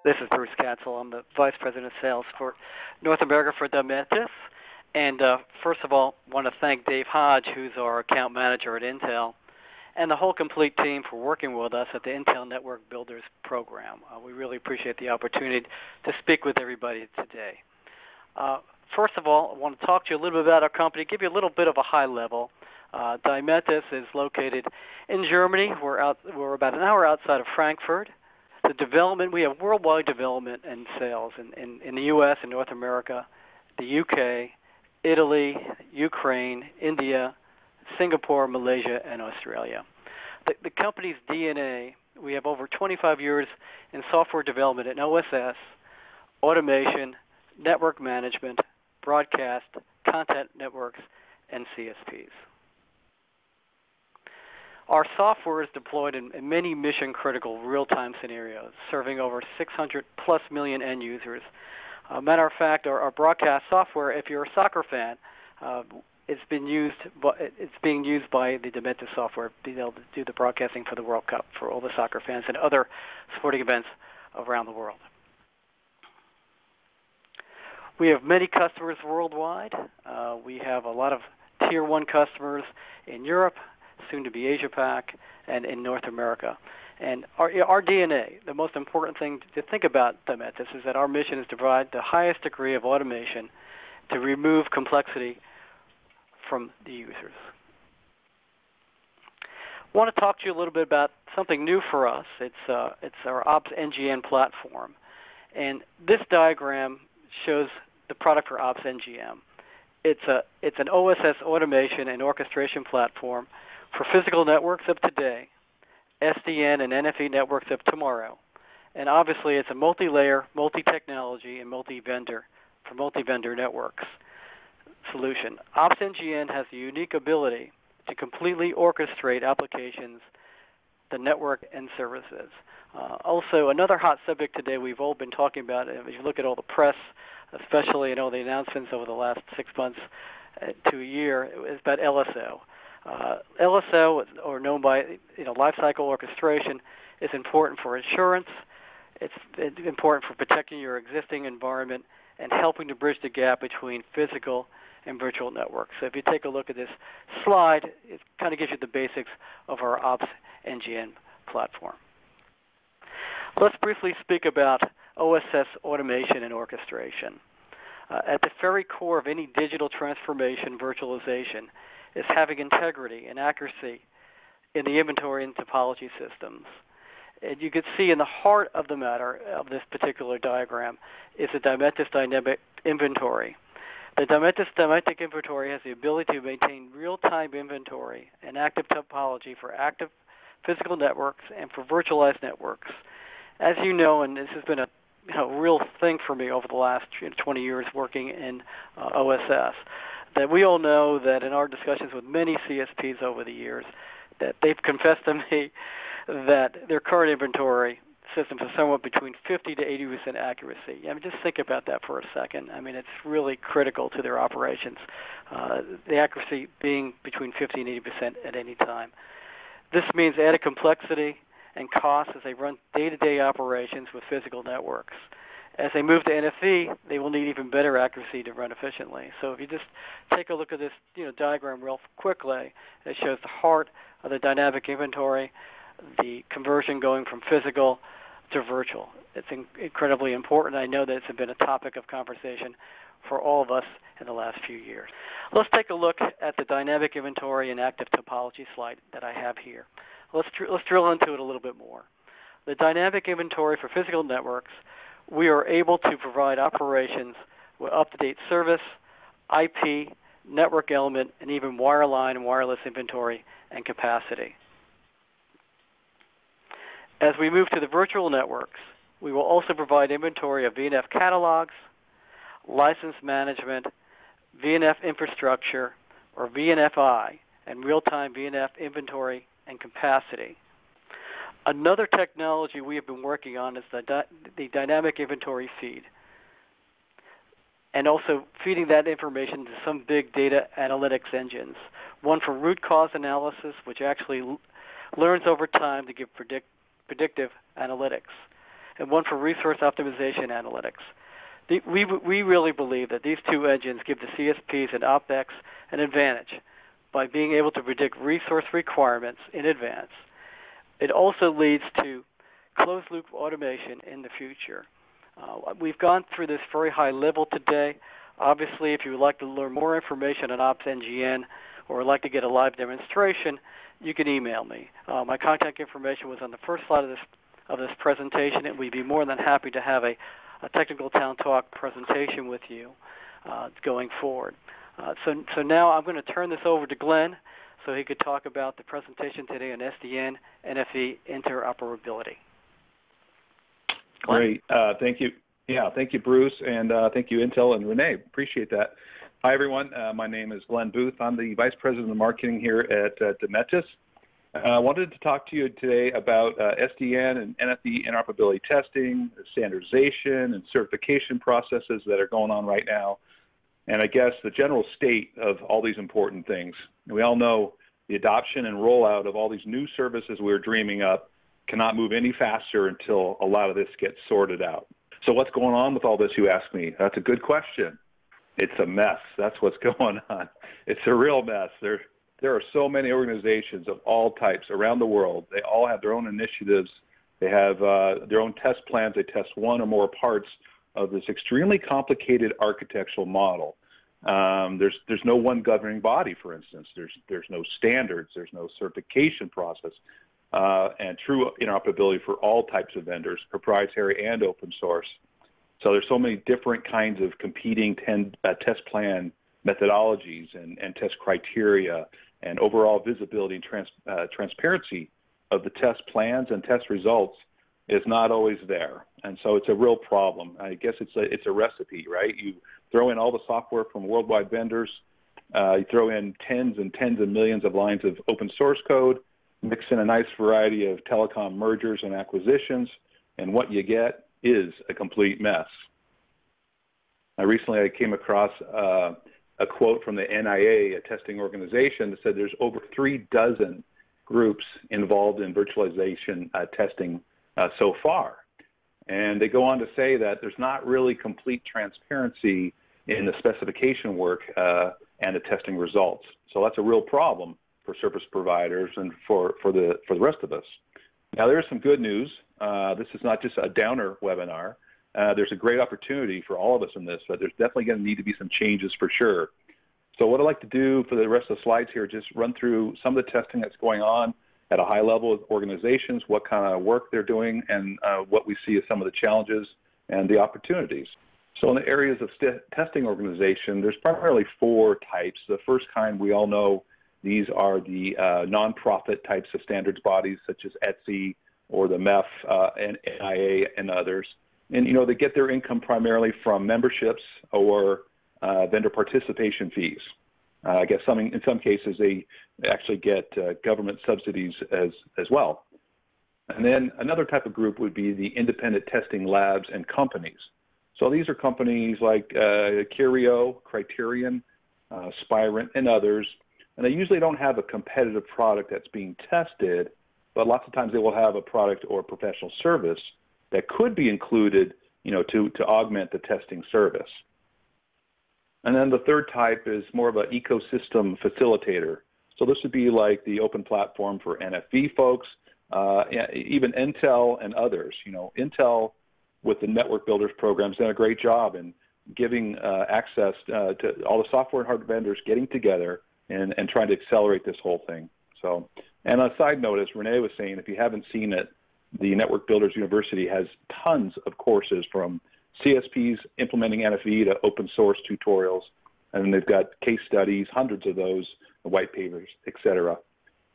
This is Bruce Katzel. I'm the Vice President of Sales for North America for Dimetis. And first of all, I want to thank Dave Hodge, who's our account manager at Intel, and the whole complete team for working with us at the Intel Network Builders Program. We really appreciate the opportunity to speak with everybody today. First of all, I want to talk to you a little bit about our company, give you a little bit of a high level. Dimetis is located in Germany. We're about an hour outside of Frankfurt. The development, we have worldwide development and sales in the U.S. and North America, the U.K., Italy, Ukraine, India, Singapore, Malaysia, and Australia. The company's DNA, we have over 25 years in software development in OSS, automation, network management, broadcast, content networks, and CSPs. Our software is deployed in many mission-critical real-time scenarios, serving over 600-plus million end users. Matter of fact, our broadcast software, if you're a soccer fan, it's being used by the Dimetis software to be able to do the broadcasting for the World Cup for all the soccer fans and other sporting events around the world. We have many customers worldwide. We have a lot of Tier 1 customers in Europe, soon to be Asia-Pac, and in North America. And our DNA, the most important thing to think about Dimetis is that our mission is to provide the highest degree of automation to remove complexity from the users. I want to talk to you a little bit about something new for us. It's our Ops NGN platform. And this diagram shows the product for Ops NGM. It's an OSS automation and orchestration platform for physical networks of today, SDN and NFV networks of tomorrow. And obviously it's a multi-layer, multi-technology, and multi-vendor for multi-vendor networks solution. Ops NGN has the unique ability to completely orchestrate applications, the network, and services. Also, another hot subject today we've all been talking about, if you look at all the press, especially all the announcements over the last 6 months to a year, is about LSO. LSO, or known by lifecycle orchestration, is important for insurance. It's important for protecting your existing environment and helping to bridge the gap between physical and virtual networks. So if you take a look at this slide, it kind of gives you the basics of our Ops NGN platform. Let's briefly speak about OSS automation and orchestration. At the very core of any digital transformation, virtualization, is having integrity and accuracy in the inventory and topology systems. And you can see in the heart of the matter of this particular diagram is the Dimetis dynamic inventory. The Dimetis dynamic inventory has the ability to maintain real-time inventory and active topology for active physical networks and for virtualized networks. As you know, and this has been a real thing for me over the last 20 years working in OSS, that we all know that in our discussions with many CSPs over the years, that they've confessed to me that their current inventory systems are somewhat between 50 to 80% accuracy. I mean, just think about that for a second. I mean, it's really critical to their operations, the accuracy being between 50 and 80% at any time. This means added complexity and cost as they run day-to-day operations with physical networks. As they move to NFV, they will need even better accuracy to run efficiently. So if you just take a look at this diagram real quickly, it shows the heart of the dynamic inventory, the conversion going from physical to virtual. It's incredibly important. I know that it's been a topic of conversation for all of us in the last few years. Let's take a look at the dynamic inventory and active topology slide that I have here. Let's drill into it a little bit more. The dynamic inventory for physical networks, we are able to provide operations with up-to-date service, IP, network element, and even wireline and wireless inventory and capacity. As we move to the virtual networks, we will also provide inventory of VNF catalogs, license management, VNF infrastructure, or VNFI, and real-time VNF inventory and capacity. Another technology we have been working on is the dynamic inventory feed, and also feeding that information to some big data analytics engines. One for root cause analysis, which actually learns over time to give predictive analytics. and one for resource optimization analytics. We really believe that these two engines give the CSPs and OpEx an advantage by being able to predict resource requirements in advance. It also leads to closed-loop automation in the future. We've gone through this very high level today. Obviously, if you would like to learn more information on OpsNGN or would like to get a live demonstration, you can email me. My contact information was on the first slide of this presentation, and we'd be more than happy to have a technical town talk presentation with you going forward. So now I'm going to turn this over to Glenn so he could talk about the presentation today on SDN NFV interoperability. Glenn? Great. Thank you. Yeah, thank you, Bruce, and thank you, Intel and Renee. Appreciate that. Hi, everyone. My name is Glenn Booth. I'm the Vice President of Marketing here at Dimetis. I wanted to talk to you today about SDN and NFV interoperability testing, standardization, and certification processes that are going on right now, and I guess the general state of all these important things. We all know the adoption and rollout of all these new services we're dreaming up cannot move any faster until a lot of this gets sorted out. So what's going on with all this, you ask me? That's a good question. It's a mess. That's what's going on. It's a real mess. There are so many organizations of all types around the world. They all have their own initiatives. They have their own test plans. They test one or more parts of this extremely complicated architectural model. There's no one governing body, for instance. There's no standards. There's no certification process. And true interoperability for all types of vendors, proprietary and open source. So there's so many different kinds of competing test plan methodologies and test criteria, and overall visibility and transparency of the test plans and test results is not always there. And so it's a real problem. I guess it's a recipe, right? You throw in all the software from worldwide vendors, you throw in tens and tens of millions of lines of open source code, mix in a nice variety of telecom mergers and acquisitions, and what you get is a complete mess. Recently I came across a quote from the NIA, a testing organization, that said there's over 36 groups involved in virtualization testing so far. And they go on to say that there's not really complete transparency in the specification work and the testing results. So that's a real problem for service providers and for the rest of us. Now, there is some good news. This is not just a downer webinar. There's a great opportunity for all of us in this, but there's definitely going to need to be some changes for sure. So what I'd like to do for the rest of the slides here, just run through some of the testing that's going on at a high level with organizations, what kind of work they're doing, and what we see as some of the challenges and the opportunities. So in the areas of testing organization, there's primarily 4 types. The first kind, we all know, these are the nonprofit types of standards bodies, such as ETSI or the MEF and NIA and others. And, you know, they get their income primarily from memberships or vendor participation fees. I guess in some cases they actually get government subsidies as well. And then another type of group would be the independent testing labs and companies. So these are companies like Curio, Criterion, Spirent, and others. And they usually don't have a competitive product that's being tested, but lots of times they will have a product or professional service that could be included, you know, to augment the testing service. And then the third type is more of an ecosystem facilitator. So this would be like the open platform for NFV folks, even Intel and others. You know, Intel with the Network Builders program has done a great job in giving access to all the software and hardware vendors getting together and trying to accelerate this whole thing. So, and on a side note, as Renee was saying, if you haven't seen it, the Network Builders University has tons of courses from CSPs implementing NFV to open source tutorials, and they've got case studies, hundreds of those, white papers, etc.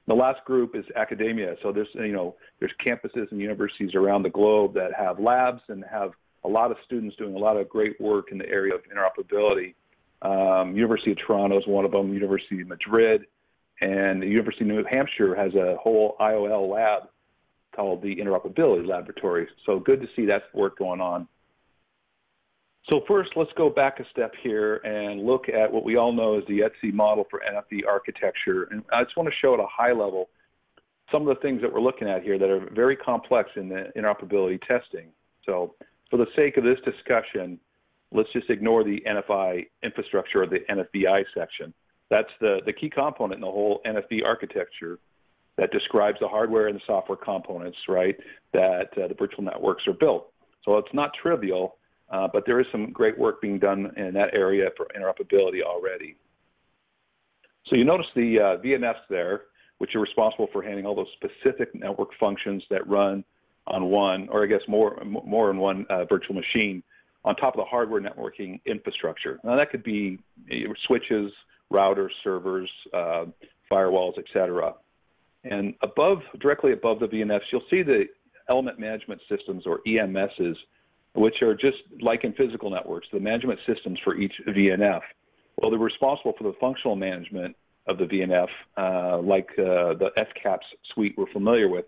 The last group is academia. So there's campuses and universities around the globe that have labs and have a lot of students doing a lot of great work in the area of interoperability. University of Toronto is one of them, University of Madrid, and the University of New Hampshire has a whole IOL lab called the Interoperability Laboratory. So good to see that work going on. So first, let's go back a step here and look at what we all know as the ETSI model for NFV architecture. And I just want to show at a high level some of the things that we're looking at here that are very complex in the interoperability testing. So for the sake of this discussion, let's just ignore the NFI infrastructure or the NFVI section. That's the key component in the whole NFV architecture that describes the hardware and the software components, right, that the virtual networks are built. So it's not trivial, but there is some great work being done in that area for interoperability already. So you notice the VNFs there, which are responsible for handling all those specific network functions that run on one, or I guess more than one virtual machine on top of the hardware networking infrastructure. Now that could be switches, routers, servers, firewalls, etc. And directly above the VNFs, you'll see the element management systems, or EMSs, which are just like in physical networks, the management systems for each VNF. Well, they're responsible for the functional management of the VNF, like the FCAPS suite we're familiar with,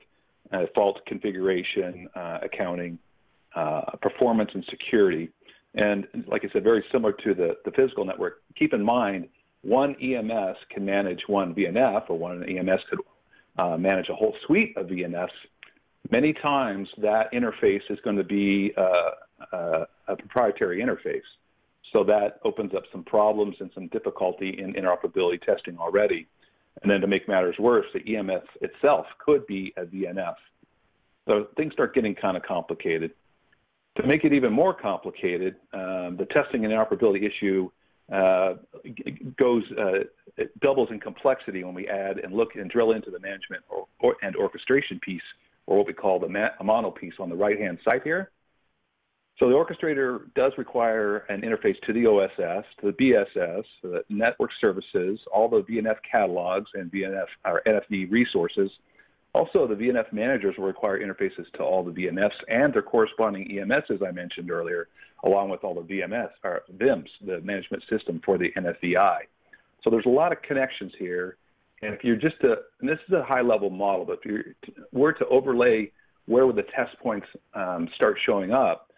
fault configuration, accounting, performance, and security. And like I said, very similar to the physical network. Keep in mind, one EMS can manage one VNF, or one EMS could manage a whole suite of VNFs. Many times that interface is going to be a proprietary interface. So that opens up some problems and some difficulty in interoperability testing already. And then to make matters worse, the EMS itself could be a VNF. So things start getting kind of complicated. To make it even more complicated, the testing and interoperability issue it doubles in complexity when we add and look and drill into the management and orchestration piece, or what we call the mono piece on the right-hand side here. So the orchestrator does require an interface to the OSS, to the BSS, the network services, all the VNF catalogs and NFV resources. Also, the VNF managers will require interfaces to all the VNFs and their corresponding EMS, as I mentioned earlier, along with all the VIMs, the management system for the NFVI. So there's a lot of connections here. And if you're and this is a high-level model, but if you were to overlay where would the test points start showing up,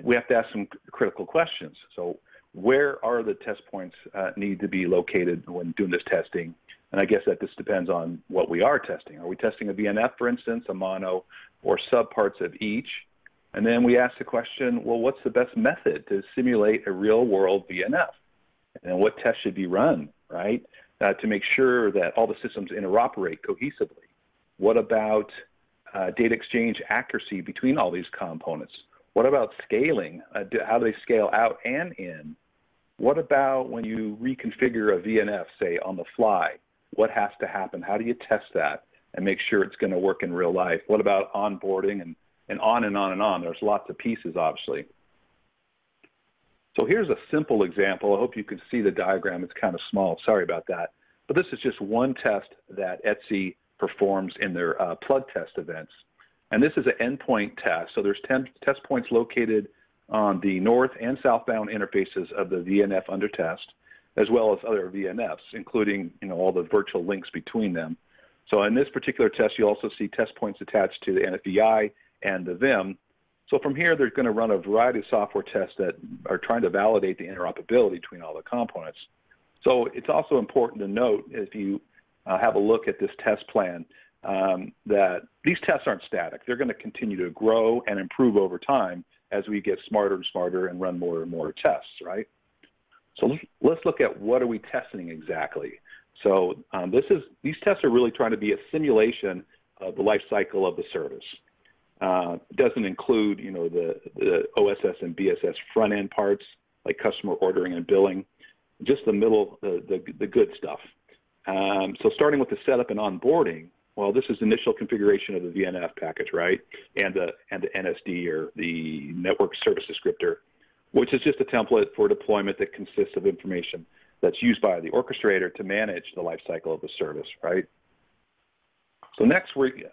we have to ask some critical questions. So where are the test points need to be located when doing this testing? And I guess that just depends on what we are testing. Are we testing a VNF, for instance, a mono, or subparts of each? And then we ask the question, well, what's the best method to simulate a real-world VNF? And what tests should be run, right, to make sure that all the systems interoperate cohesively? What about data exchange accuracy between all these components? What about scaling? How do they scale out and in? What about when you reconfigure a VNF, say, on the fly? What has to happen? How do you test that and make sure it's going to work in real life? What about onboarding and on and on and on? There's lots of pieces, obviously. So here's a simple example. I hope you can see the diagram. It's kind of small. Sorry about that. But this is just one test that ETSI performs in their plug test events. And this is an endpoint test. So there's 10 test points located on the north and southbound interfaces of the VNF under test, as well as other VNFs, including all the virtual links between them. So in this particular test, you also see test points attached to the NFVI and the VIM. So from here, they're going to run a variety of software tests that are trying to validate the interoperability between all the components. So it's also important to note, if you have a look at this test plan, that these tests aren't static. They're going to continue to grow and improve over time as we get smarter and smarter and run more and more tests, right? So let's look at what are we testing exactly. So these tests are really trying to be a simulation of the life cycle of the service. It doesn't include, the OSS and BSS front-end parts, like customer ordering and billing, just the middle, the good stuff. So starting with the setup and onboarding, well, this is initial configuration of the VNF package, right? And the NSD, or the network service descriptor, which is just a template for deployment that consists of information that's used by the orchestrator to manage the life cycle of the service, right? So next, we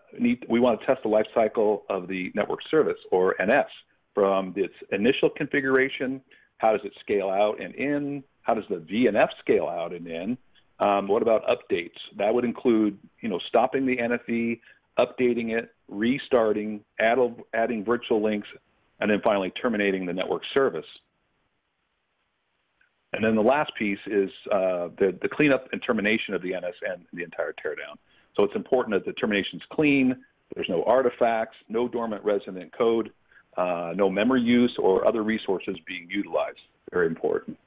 want to test the life cycle of the network service, or NS, from its initial configuration. How does it scale out and in? How does the VNF scale out and in? What about updates? That would include, stopping the NFV, updating it, restarting, adding virtual links, and then finally terminating the network service. And then the last piece is the cleanup and termination of the NS and the entire teardown. So it's important that the termination is clean, there's no artifacts, no dormant resident code, no memory use or other resources being utilized. Very important.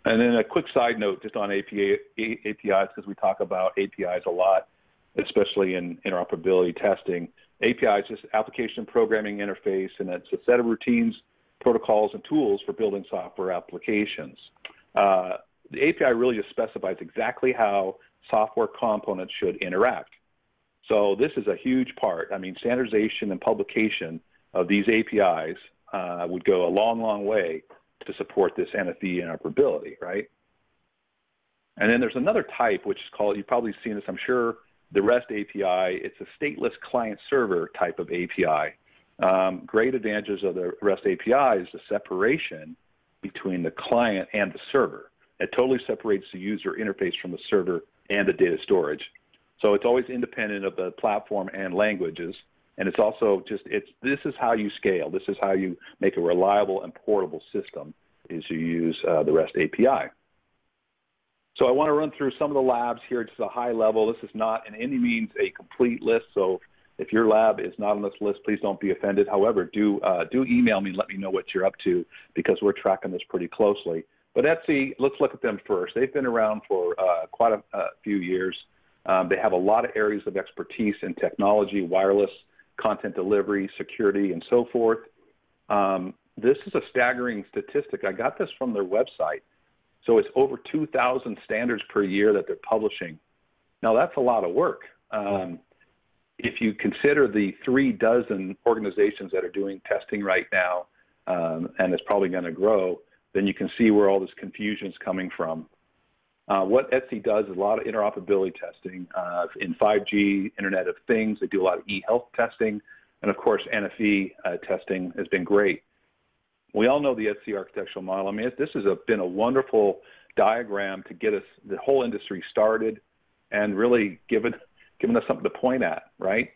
And then a quick side note just on APIs, because we talk about APIs a lot, especially in interoperability testing. APIs is just application programming interface, and it's a set of routines, protocols, and tools for building software applications. The API really just specifies exactly how software components should interact. So this is a huge part. I mean, standardization and publication of these APIs would go a long, long way to support this NFV interoperability, right? And then there's another type, which is called, you've probably seen this, I'm sure, the REST API. It's a stateless client-server type of API. Great advantages of the REST API is the separation between the client and the server. It totally separates the user interface from the server and the data storage. So it's always independent of the platform and languages. And it's also just, this is how you scale. This is how you make a reliable and portable system, is you use the REST API. So I want to run through some of the labs here just a high level. This is not in any means a complete list. So if your lab is not on this list, please don't be offended. However, do email me and let me know what you're up to, because we're tracking this pretty closely. But Etsy, let's look at them first. They've been around for quite a few years. They have a lot of areas of expertise in technology, wireless, content delivery, security, and so forth. This is a staggering statistic. I got this from their website. So it's over 2,000 standards per year that they're publishing. Now, that's a lot of work. If you consider the 36 organizations that are doing testing right now, and it's probably going to grow, then you can see where all this confusion is coming from. What Etsy does is a lot of interoperability testing in 5G, Internet of Things. They do a lot of e-health testing. And, of course, NFV testing has been great. We all know the Etsy architectural model. I mean, this has been a wonderful diagram to get us, the whole industry started, and really given us something to point at, right?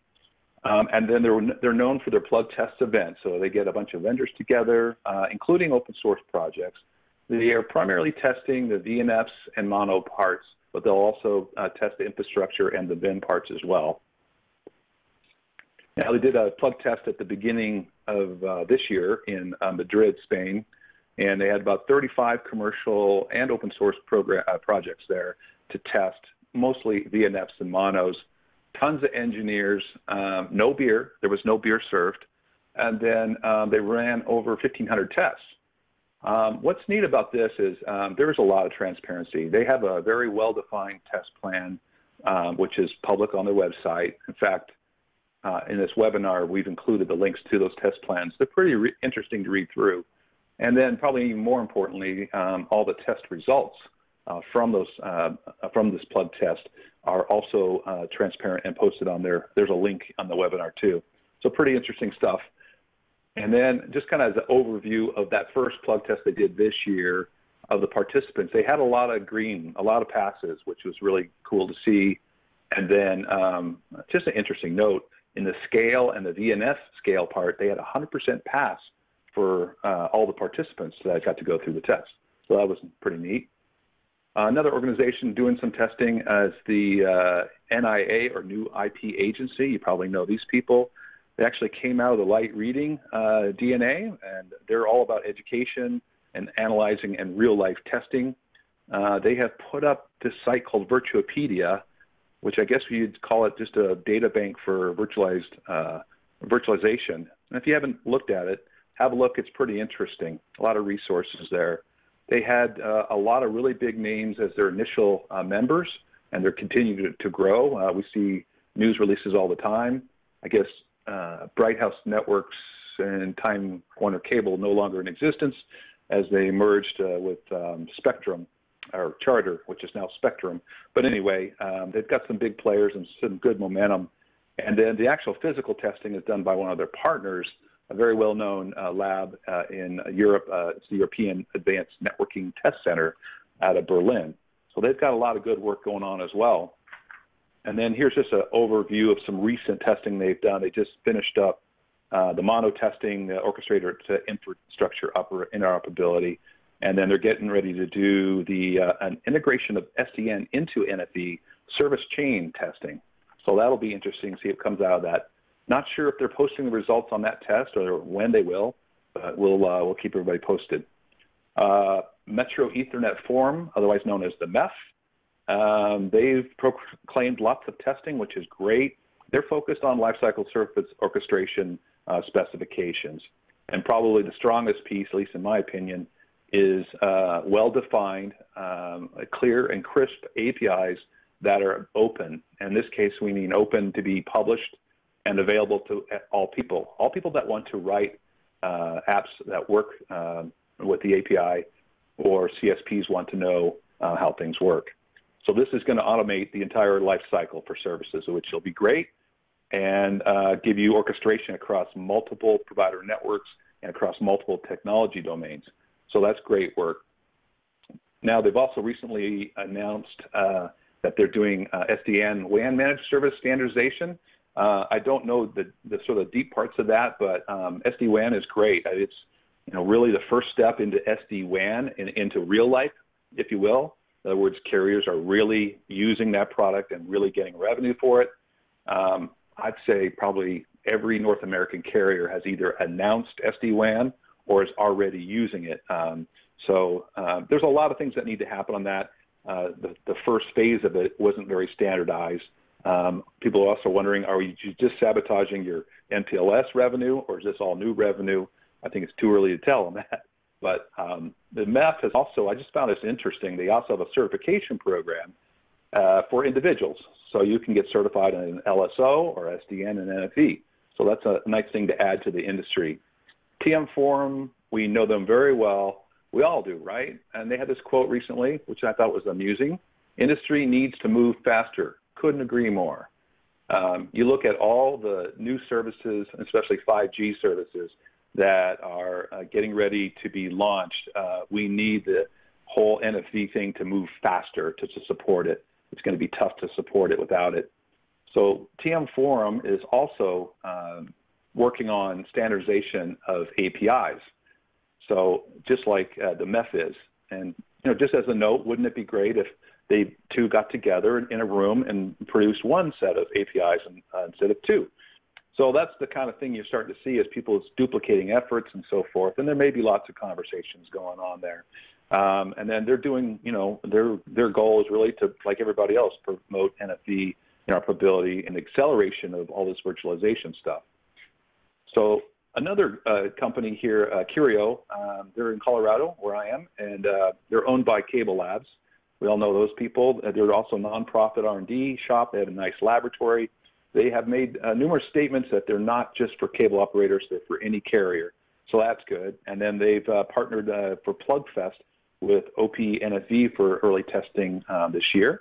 And then they're known for their plug test events. So they get a bunch of vendors together, including open source projects. They are primarily testing the VNFs and mono parts, but they'll also test the infrastructure and the VIN parts as well. Now, they did a plug test at the beginning of this year in Madrid, Spain, and they had about 35 commercial and open source projects there to test, mostly VNFs and monos. Tons of engineers, no beer. There was no beer served. And then they ran over 1,500 tests. What's neat about this is there's a lot of transparency. They have a very well-defined test plan, which is public on their website. In fact, in this webinar, we've included the links to those test plans. They're pretty interesting to read through. And then probably even more importantly, all the test results from this plug test are also transparent and posted on there. There's a link on the webinar too. So pretty interesting stuff. And then just kind of as an overview of that first plug test they did this year of the participants, they had a lot of green, a lot of passes, which was really cool to see. And then just an interesting note, in the scale and the VNF scale part, they had 100% pass for all the participants that got to go through the test. So that was pretty neat. Another organization doing some testing is the NIA, or New IP Agency. You probably know these people. They actually came out of the light reading DNA, and they're all about education and analyzing and real-life testing. They have put up this site called Virtuopedia, which I guess you'd call it just a data bank for virtualization. And if you haven't looked at it, have a look. It's pretty interesting. A lot of resources there. They had a lot of really big names as their initial members, and they're continuing to grow. We see news releases all the time. I guess Bright House Networks and Time Warner Cable no longer in existence, as they merged with Spectrum, or Charter, which is now Spectrum. But anyway, they've got some big players and some good momentum. And then the actual physical testing is done by one of their partners, a very well-known lab in Europe. It's the European Advanced Networking Test Center out of Berlin. So they've got a lot of good work going on as well. And then here's just an overview of some recent testing they've done. They just finished up the mono testing, the orchestrator to infrastructure interoperability, and then they're getting ready to do the an integration of SDN into NFV service chain testing. So that'll be interesting to see what comes out of that. Not sure if they're posting the results on that test or when they will, but we'll keep everybody posted. Metro Ethernet Forum, otherwise known as the MEF, they've proclaimed lots of testing, which is great. They're focused on lifecycle service orchestration specifications. And probably the strongest piece, at least in my opinion, is well-defined, clear and crisp APIs that are open. In this case, we mean open to be published and available to all people that want to write apps that work with the API, or CSPs want to know how things work. So this is going to automate the entire life cycle for services, which will be great, and give you orchestration across multiple provider networks and across multiple technology domains. So that's great work. Now, they've also recently announced that they're doing SDN WAN managed service standardization. I don't know the sort of deep parts of that, but SD-WAN is great. It's really the first step into SD-WAN and into real life, if you will. In other words, carriers are really using that product and really getting revenue for it. I'd say probably every North American carrier has either announced SD-WAN or is already using it. So there's a lot of things that need to happen on that. The first phase of it wasn't very standardized. People are also wondering, are you just sabotaging your MPLS revenue, or is this all new revenue? I think it's too early to tell on that. But the MEF has also, I just found this interesting, they also have a certification program for individuals. So you can get certified in an LSO or SDN and NFV. So that's a nice thing to add to the industry. TM Forum, we know them very well. We all do, right? And they had this quote recently, which I thought was amusing. Industry needs to move faster. Couldn't agree more. You look at all the new services, especially 5G services, that are getting ready to be launched. We need the whole NFV thing to move faster to support it. It's going to be tough to support it without it. So TM Forum is also working on standardization of APIs. So just like the MEF is. And just as a note, wouldn't it be great if they two got together in a room and produced one set of APIs instead of two? So that's the kind of thing you're starting to see as people duplicating efforts and so forth. And there may be lots of conversations going on there. And then they're doing, their goal is really to, like everybody else, promote NFV interoperability and acceleration of all this virtualization stuff. So another company here, Curio, they're in Colorado, where I am, and they're owned by CableLabs. We all know those people. They're also a nonprofit R&D shop. They have a nice laboratory. They have made numerous statements that they're not just for cable operators, they're for any carrier. So that's good. And then they've partnered for PlugFest with OP-NFV for early testing this year.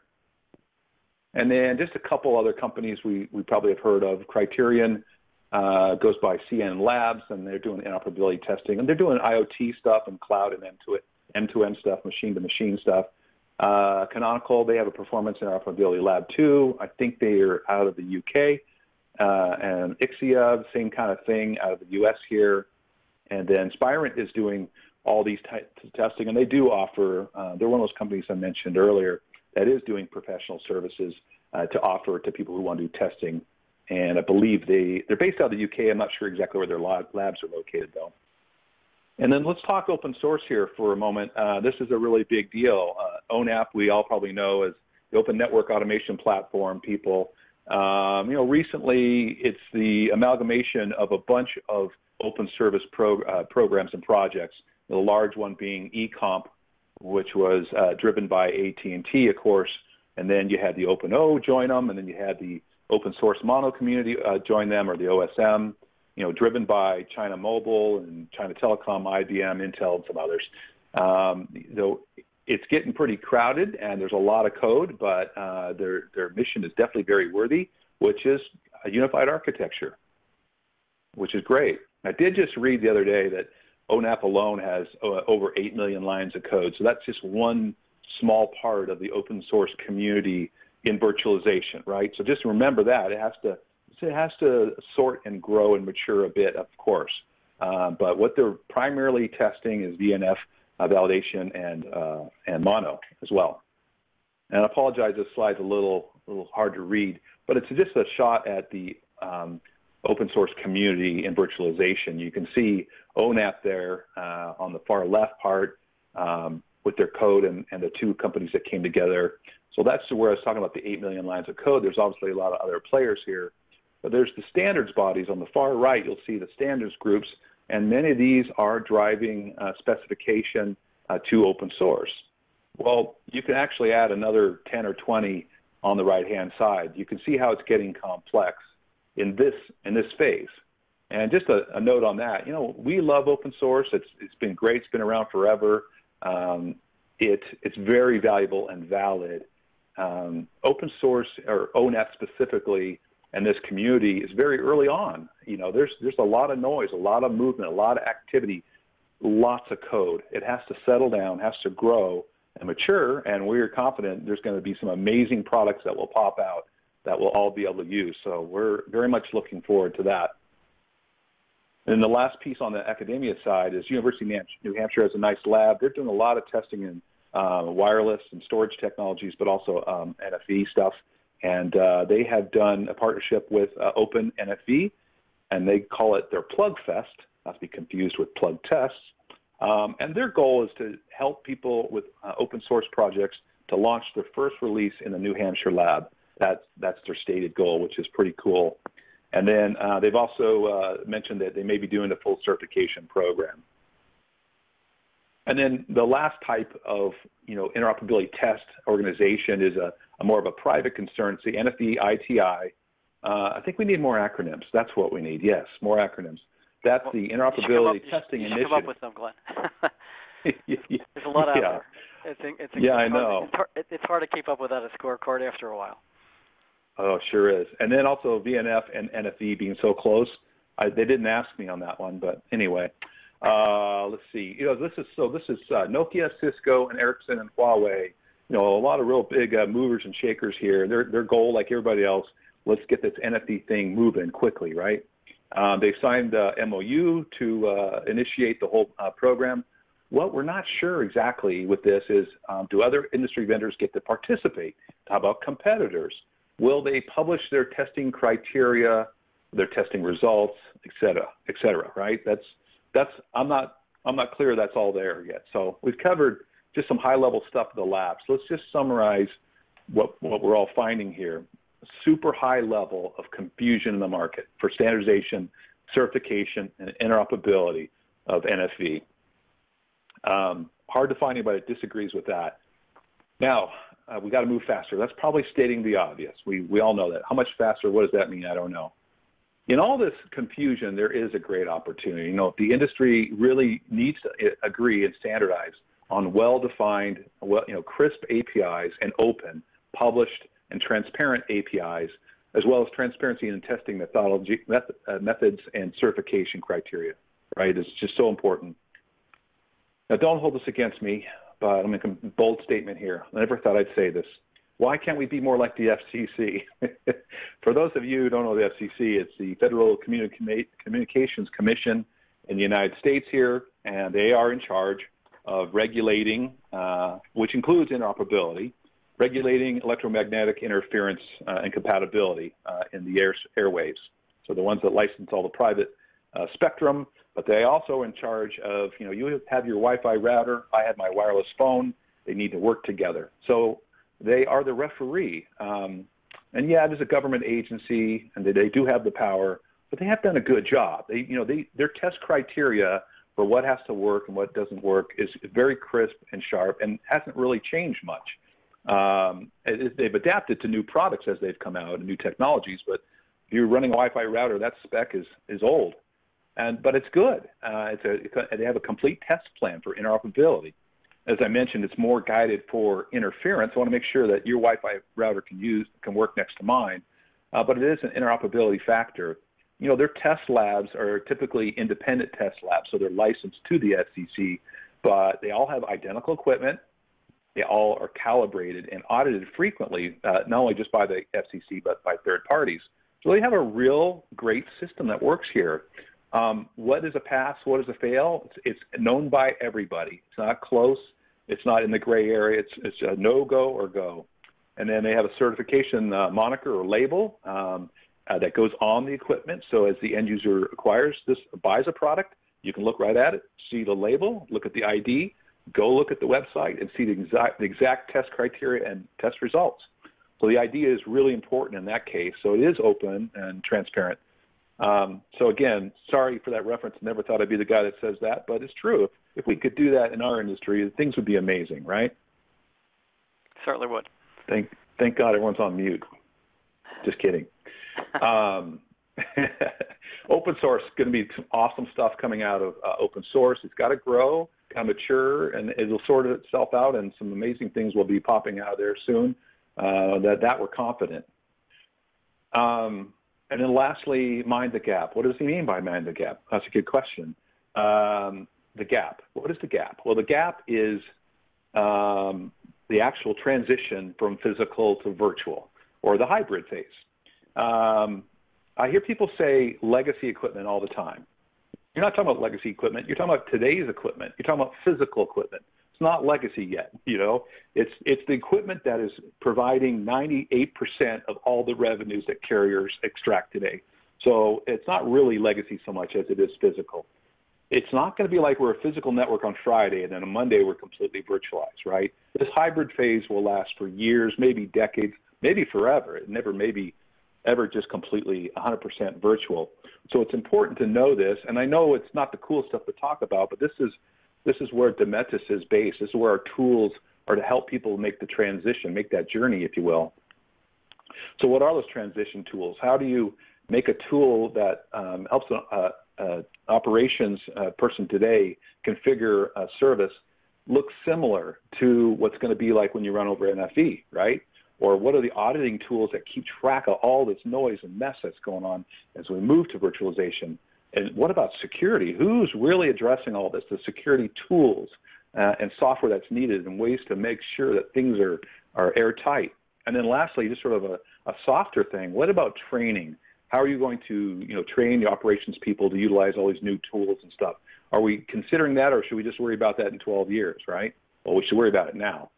And then just a couple other companies we probably have heard of. Criterion goes by CNLabs, and they're doing interoperability testing. And they're doing IoT stuff and cloud and M2M stuff, machine-to-machine stuff. Canonical, they have a performance interoperability lab too. I think they are out of the UK. And Ixia, same kind of thing out of the US here. And then Spirent is doing all these types of testing, and they do offer, they're one of those companies I mentioned earlier that is doing professional services to offer to people who want to do testing. And I believe they're based out of the UK. I'm not sure exactly where their labs are located, though. And then let's talk open source here for a moment. This is a really big deal. ONAP, we all probably know as the Open Network Automation Platform people. Recently it's the amalgamation of a bunch of open service programs and projects, the large one being eComp, which was driven by AT&T, of course, and then you had the OpenO join them, and then you had the open source mono community join them, or the OSM, driven by China Mobile and China Telecom, IBM, Intel, and some others. Though it's getting pretty crowded, and there's a lot of code, but their mission is definitely very worthy, which is a unified architecture, which is great. I did just read the other day that ONAP alone has over 8 million lines of code, so that's just one small part of the open source community in virtualization, right? So just remember that. It has to sort and grow and mature a bit, of course. But what they're primarily testing is DNF validation and mono as well. And I apologize, this slide's a little hard to read, but it's just a shot at the open source community in virtualization. You can see ONAP there on the far left part with their code and the two companies that came together. So that's where I was talking about the 8 million lines of code. There's obviously a lot of other players here. But there's the standards bodies on the far right. You'll see the standards groups, and many of these are driving specification to open source. Well, you can actually add another 10 or 20 on the right-hand side. You can see how it's getting complex in this phase. And just a note on that, we love open source. It's been great. It's been around forever. It's very valuable and valid. Open source, or ONET specifically, and this community is very early on. There's a lot of noise, a lot of movement, a lot of activity, lots of code. It has to settle down, has to grow and mature, and we're confident there's going to be some amazing products that will pop out that we'll all be able to use. So we're very much looking forward to that. And the last piece on the academia side is University of New Hampshire has a nice lab. They're doing a lot of testing in wireless and storage technologies, but also NFV stuff. And they have done a partnership with Open NFV, and they call it their Plug Fest, not to be confused with Plug Tests. And their goal is to help people with open source projects to launch their first release in the New Hampshire lab. That's their stated goal, which is pretty cool. And then they've also mentioned that they may be doing a full certification program. And then the last type of interoperability test organization is a more of a private concern. It's the NFEITI. I think we need more acronyms. That's what we need. Yes, more acronyms. That's the Interoperability Testing Initiative. You should come up with them, Glenn. There's a lot out there. I know. It's hard to keep up without a scorecard after a while. Oh, sure is. And then also VNF and NFV being so close. They didn't ask me on that one, but anyway. Let's see. This is Nokia, Cisco, and Ericsson and Huawei. A lot of real big movers and shakers here. Their goal, like everybody else, let's get this NFV thing moving quickly, right? They signed MOU to initiate the whole program. What we're not sure exactly with this is, do other industry vendors get to participate? How about competitors? Will they publish their testing criteria, their testing results, et cetera, right? I'm not clear that's all there yet. So we've covered just some high-level stuff of the labs. Let's just summarize what we're all finding here. Super high level of confusion in the market for standardization, certification, and interoperability of NFV. Hard to find anybody that disagrees with that. Now, we got to move faster. That's probably stating the obvious. We all know that. How much faster? What does that mean? I don't know. In all this confusion, there is a great opportunity. If the industry really needs to agree and standardize on well-defined, crisp APIs and open, published, and transparent APIs, as well as transparency in testing methods and certification criteria, right? It's just so important. Now, don't hold this against me, but I'm making a bold statement here. I never thought I'd say this. Why can't we be more like the FCC? For those of you who don't know the FCC, it's the Federal Communications Commission in the United States here, and they are in charge of regulating, which includes interoperability, regulating electromagnetic interference and compatibility in the airwaves. So the ones that license all the private spectrum, but they also are in charge of, you have your Wi-Fi router, I have my wireless phone, they need to work together. So they are the referee. And yeah, it is a government agency, and they do have the power, but they have done a good job. Their test criteria for what has to work and what doesn't work is very crisp and sharp and hasn't really changed much. They've adapted to new products as they've come out and new technologies, but if you're running a Wi-Fi router, that spec is old. But it's good. They have a complete test plan for interoperability. As I mentioned, it's more guided for interference. I want to make sure that your Wi-Fi router can work next to mine, but it is an interoperability factor. Their test labs are typically independent test labs, so they're licensed to the FCC, but they all have identical equipment. They all are calibrated and audited frequently, not only just by the FCC, but by third parties. So they have a real great system that works here. What is a pass? What is a fail? It's known by everybody. It's not close. It's not in the gray area. It's a no-go or go. And then they have a certification moniker or label. that goes on the equipment. So as the end user acquires this, buys a product, you can look right at it, see the label, look at the ID, go look at the website and see the exact test criteria and test results. So the idea is really important in that case. So it is open and transparent. So again, sorry for that reference. Never thought I'd be the guy that says that, but it's true. If we could do that in our industry, things would be amazing, right? Certainly would. Thank God everyone's on mute. Just kidding. Open source is going to be some awesome stuff coming out of open source. It's got to grow, got to mature, and it'll sort itself out, and some amazing things will be popping out there soon. That we're confident. And then lastly, mind the gap. What does he mean by mind the gap? That's a good question. The gap. What is the gap? Well, the gap is the actual transition from physical to virtual, or the hybrid phase. I hear people say legacy equipment all the time. You're not talking about legacy equipment. You're talking about today's equipment. You're talking about physical equipment. It's not legacy yet, you know. It's the equipment that is providing 98% of all the revenues that carriers extract today. So it's not really legacy so much as it is physical. It's not going to be like we're a physical network on Friday and then on Monday we're completely virtualized, right? This hybrid phase will last for years, maybe decades, maybe forever. It never maybe ever just completely 100% virtual. So it's important to know this, and I know it's not the cool stuff to talk about, but this is where Dimetis is based. This is where our tools are to help people make the transition, make that journey, if you will. So what are those transition tools? How do you make a tool that helps an operations person today configure a service look similar to what's going to be like when you run over NFV, right? Or what are the auditing tools that keep track of all this noise and mess that's going on as we move to virtualization? And what about security? Who's really addressing all this, the security tools and software that's needed and ways to make sure that things are airtight? And then lastly, just sort of a softer thing, what about training? How are you going to train the operations people to utilize all these new tools and stuff? Are we considering that, or should we just worry about that in 12 years, right? Well, we should worry about it now.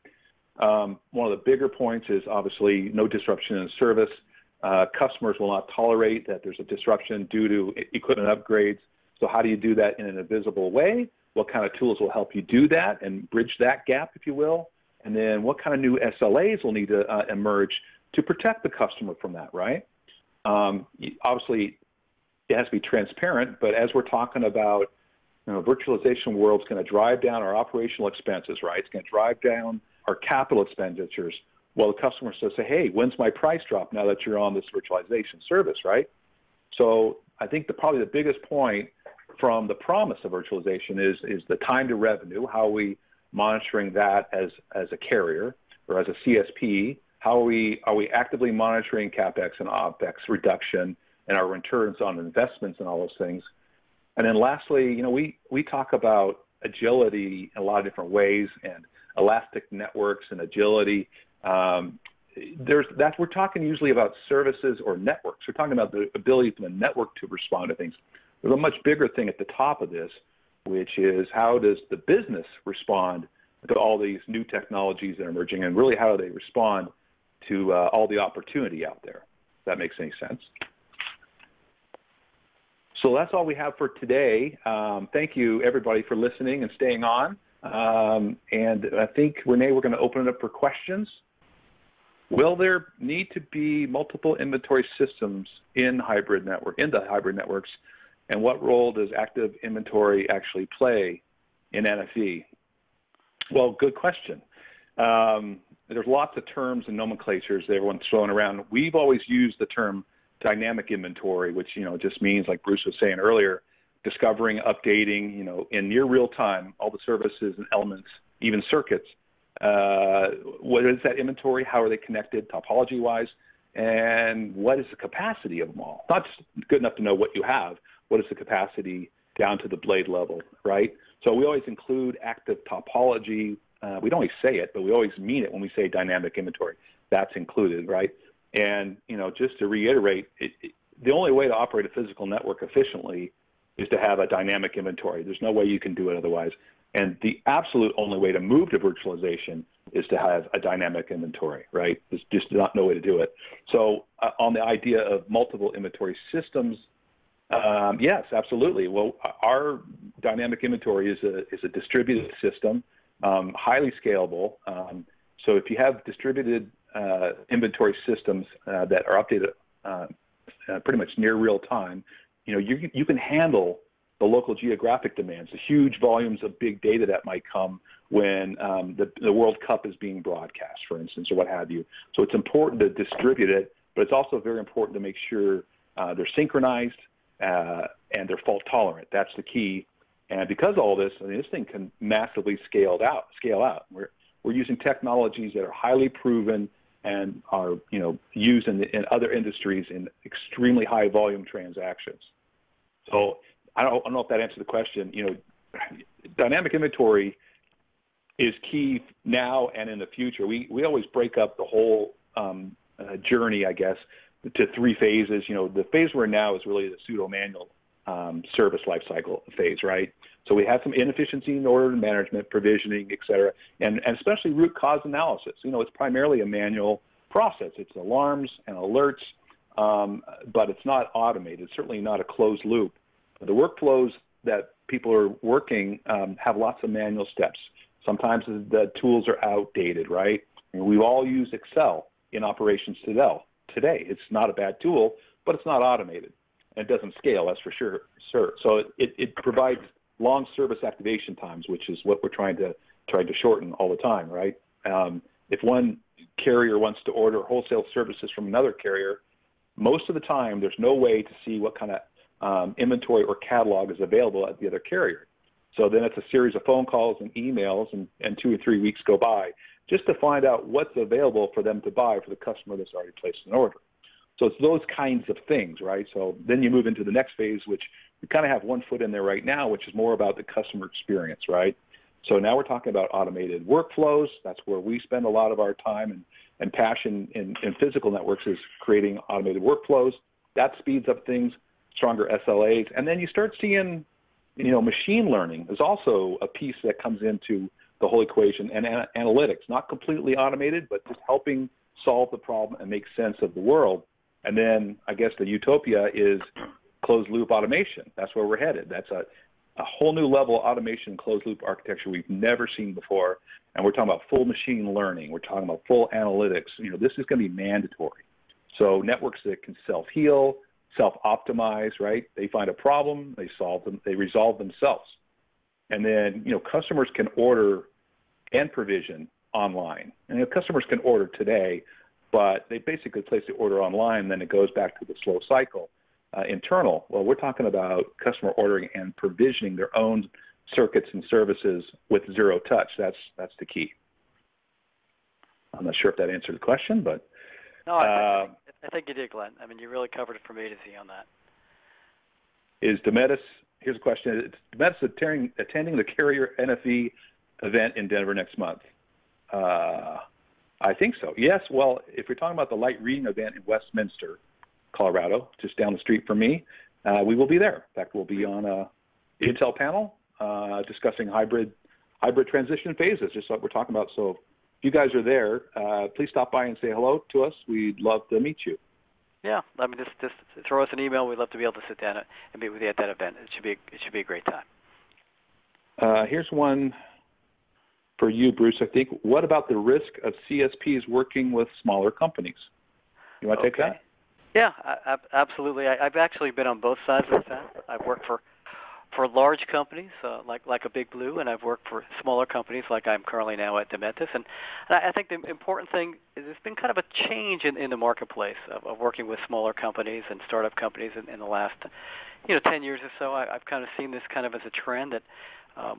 One of the bigger points is obviously no disruption in service. Customers will not tolerate that there's a disruption due to equipment upgrades. So how do you do that in an invisible way? What kind of tools will help you do that and bridge that gap, if you will? And then what kind of new SLAs will need to emerge to protect the customer from that, right? Obviously, it has to be transparent, but as we're talking about, virtualization world is going to drive down our operational expenses, right? It's going to drive down our capital expenditures. Well, the customer says, hey, when's my price drop now that you're on this virtualization service, right? So I think probably the biggest point from the promise of virtualization is the time to revenue. How are we monitoring that as a carrier or as a CSP? How are we actively monitoring CapEx and OpEx reduction and our returns on investments and all those things? And then lastly, we talk about agility in a lot of different ways and elastic networks and agility. We're talking usually about services or networks. We're talking about the ability for the network to respond to things. There's a much bigger thing at the top of this, which is how does the business respond to all these new technologies that are emerging, and really how do they respond to all the opportunity out there, if that makes any sense. So that's all we have for today. Thank you, everybody, for listening and staying on. And I think, Renee, we're going to open it up for questions. Will there need to be multiple inventory systems in the hybrid networks? And what role does active inventory actually play in NFV? Well, good question. There's lots of terms and nomenclatures that everyone's throwing around. We've always used the term dynamic inventory, which, just means, like Bruce was saying earlier, discovering, updating, in near real time, all the services and elements, even circuits. What is that inventory? How are they connected topology-wise? And what is the capacity of them all? Not just good enough to know what you have. What is the capacity down to the blade level, right? So we always include active topology. We don't always say it, but we always mean it when we say dynamic inventory. That's included, right? And, just to reiterate, the only way to operate a physical network efficiently is to have a dynamic inventory. There's no way you can do it otherwise. And the absolute only way to move to virtualization is to have a dynamic inventory, right? There's just not no way to do it. So on the idea of multiple inventory systems, yes, absolutely. Well, our dynamic inventory is a distributed system, highly scalable. So if you have distributed inventory systems that are updated pretty much near real time, you can handle the local geographic demands, the huge volumes of big data that might come when the World Cup is being broadcast, for instance, or what have you. So it's important to distribute it, but it's also very important to make sure they're synchronized and they're fault tolerant. That's the key. And because of all this, this thing can massively scale out. We're using technologies that are highly proven and are used in other industries in extremely high volume transactions. So I don't know if that answered the question. Dynamic inventory is key now and in the future. We always break up the whole journey, I guess, to three phases. The phase we're in now is really the pseudo-manual service lifecycle phase, right? So we have some inefficiency in order management, provisioning, et cetera, and especially root cause analysis. It's primarily a manual process. It's alarms and alerts, but it's not automated. It's certainly not a closed loop. The workflows that people are working have lots of manual steps. Sometimes the tools are outdated, right? We all use Excel in operations today. It's not a bad tool, but it's not automated. And it doesn't scale, that's for sure. So it provides long service activation times, which is what we're trying to shorten all the time, right? If one carrier wants to order wholesale services from another carrier, most of the time there's no way to see what kind of inventory or catalog is available at the other carrier. So then it's a series of phone calls and emails, and 2 or 3 weeks go by just to find out what's available for them to buy for the customer that's already placed an order. So it's those kinds of things, right? So then you move into the next phase, which we kind of have one foot in there right now, which is more about the customer experience, right? So now we're talking about automated workflows. That's where we spend a lot of our time and passion in physical networks, is creating automated workflows. That speeds up things, stronger SLAs. And then you start seeing, machine learning is also a piece that comes into the whole equation, and analytics, not completely automated, but just helping solve the problem and make sense of the world. And then I guess the utopia is closed loop automation. That's where we're headed. That's a whole new level of automation, closed loop architecture we've never seen before. And we're talking about full machine learning. We're talking about full analytics. This is going to be mandatory. So networks that can self-heal, self-optimize, right? They find a problem, they resolve themselves. And then, customers can order and provision online. And customers can order today, but they basically place the order online, and then it goes back to the slow cycle. Internal, well, we're talking about customer ordering and provisioning their own circuits and services with zero touch. That's the key. I'm not sure if that answered the question, but no, I think you did, Glenn. You really covered it from A to Z on that. Is Dimetis? Here's a question: is Dimetis attending the Carrier NFV event in Denver next month? I think so. Yes. Well, if you're talking about the light reading event in Westminster, Colorado, just down the street from me, we will be there. In fact, we'll be on a Intel panel discussing hybrid transition phases, just like we're talking about. So if you guys are there, please stop by and say hello to us. We'd love to meet you. Yeah, just throw us an email. We'd love to be able to sit down and meet with you at that event. It should be a great time. Here's one for you, Bruce. I think. What about the risk of CSPs working with smaller companies? You want to take that? Yeah, absolutely. I've actually been on both sides of that. I've worked for large companies like a Big Blue, and I've worked for smaller companies like I'm currently now at Dimetis. And I think the important thing is there's been kind of a change in the marketplace of working with smaller companies and startup companies in the last 10 years or so. I've kind of seen this kind of as a trend that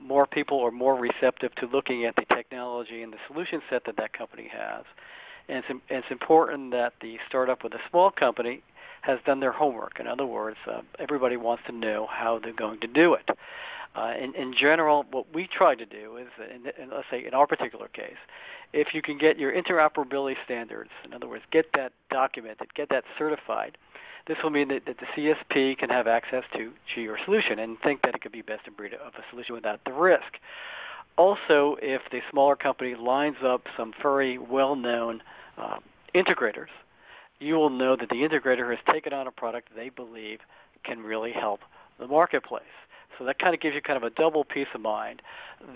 more people are more receptive to looking at the technology and the solution set that company has. And it's important that the startup with a small company has done their homework. In other words, everybody wants to know how they're going to do it. In general, what we try to do is, let's say in our particular case, if you can get your interoperability standards, in other words, get that documented, get that certified, this will mean that the CSP can have access to your solution and think that it could be best in breed of a solution without the risk. Also, if the smaller company lines up some very well-known integrators, you will know that the integrator has taken on a product they believe can really help the marketplace. So that kind of gives you kind of a double peace of mind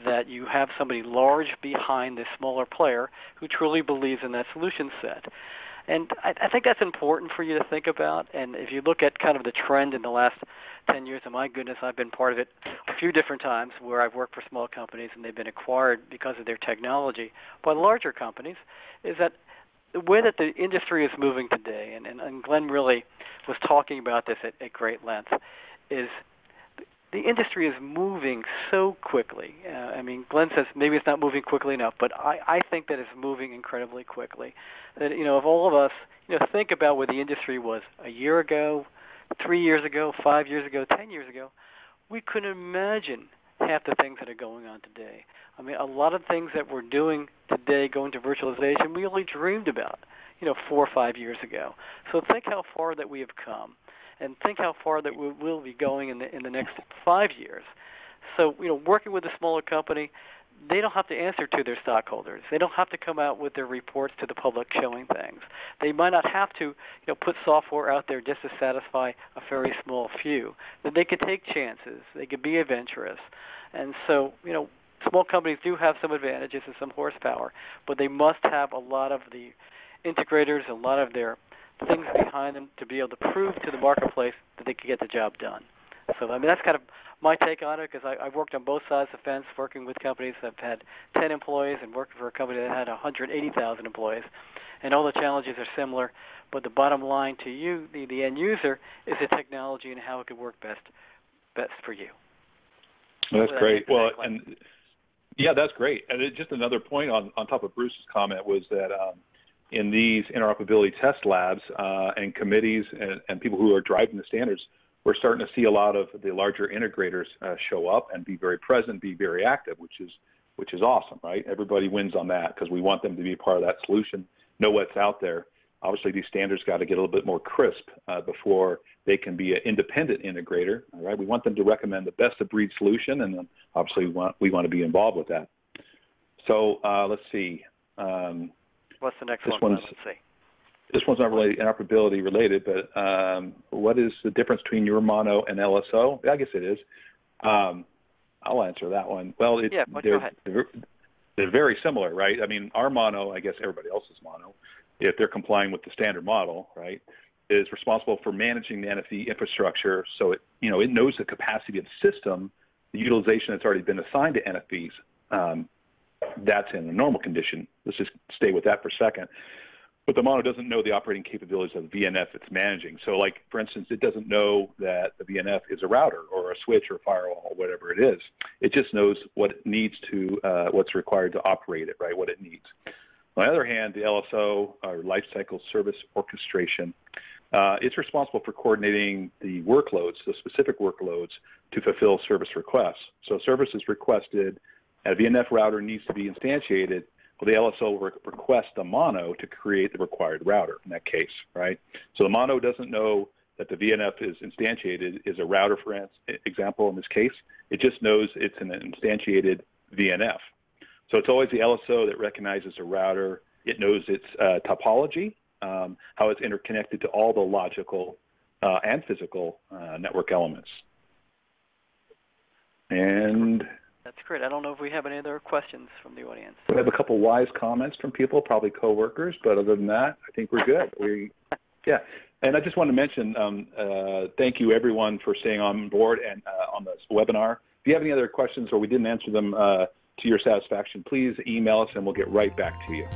that you have somebody large behind this smaller player who truly believes in that solution set. And I think that's important for you to think about. And if you look at kind of the trend in the last 10 years, and my goodness, I've been part of it a few different times where I've worked for small companies and they've been acquired because of their technology by larger companies, is that the way that the industry is moving today, and Glenn really was talking about this at great length, is the industry is moving so quickly. I mean, Glenn says maybe it's not moving quickly enough, but I think that it's moving incredibly quickly. That, if all of us, think about where the industry was a year ago, 3 years ago, 5 years ago, 10 years ago, we couldn't imagine half the things that are going on today. I mean, a lot of things that we're doing today going to virtualization, we only dreamed about, 4 or 5 years ago. So think how far that we have come. And think how far that we will be going in the next 5 years. So, working with a smaller company, they don't have to answer to their stockholders. They don't have to come out with their reports to the public showing things. They might not have to, put software out there just to satisfy a very small few. That they can take chances. They can be adventurous. And so, small companies do have some advantages and some horsepower, but they must have a lot of the integrators, a lot of their things behind them to be able to prove to the marketplace that they can get the job done. So, I mean, that's kind of my take on it, because I've worked on both sides of the fence, working with companies that have had 10 employees and working for a company that had 180,000 employees. And all the challenges are similar, but the bottom line to you, the end user, is the technology and how it could work best for you. That's great. Well, and yeah, that's great. And just another point on top of Bruce's comment was that in these interoperability test labs and committees and people who are driving the standards, we're starting to see a lot of the larger integrators show up and be very present, be very active, which is awesome, right? Everybody wins on that because we want them to be a part of that solution, know what's out there. Obviously, these standards got to get a little bit more crisp before they can be an independent integrator. All right, we want them to recommend the best of breed solution, and then obviously we want to be involved with that. So let's see. What's the next one? Let's see. This one's not really interoperability related, but what is the difference between your mono and LSO? I guess it is. I'll answer that one. Well, go ahead. They're very similar, right? I mean, our mono, I guess everybody else's mono, if they're complying with the standard model, right, is responsible for managing the NFV infrastructure, so it knows the capacity of the system, the utilization that's already been assigned to NFVs. That's in a normal condition. Let's just stay with that for a second. But the mono doesn't know the operating capabilities of the VNF it's managing. So, like, for instance, it doesn't know that the VNF is a router or a switch or a firewall or whatever it is. It just knows what it needs to, what's required to operate it, right, what it needs. On the other hand, the LSO, or Lifecycle Service Orchestration, it's responsible for coordinating the workloads, the specific workloads, to fulfill service requests. So service is requested, a VNF router needs to be instantiated. Well, the LSO will request a mono to create the required router in that case, right? So the mono doesn't know that the VNF is instantiated is a router, for example, in this case. It just knows it's an instantiated VNF. So it's always the LSO that recognizes a router. It knows its topology, how it's interconnected to all the logical and physical network elements. And that's great. I don't know if we have any other questions from the audience. We have a couple wise comments from people, probably coworkers, but other than that, I think we're good. Yeah. And I just want to mention, thank you everyone for staying on board and on this webinar. If you have any other questions or we didn't answer them to your satisfaction, please email us and we'll get right back to you.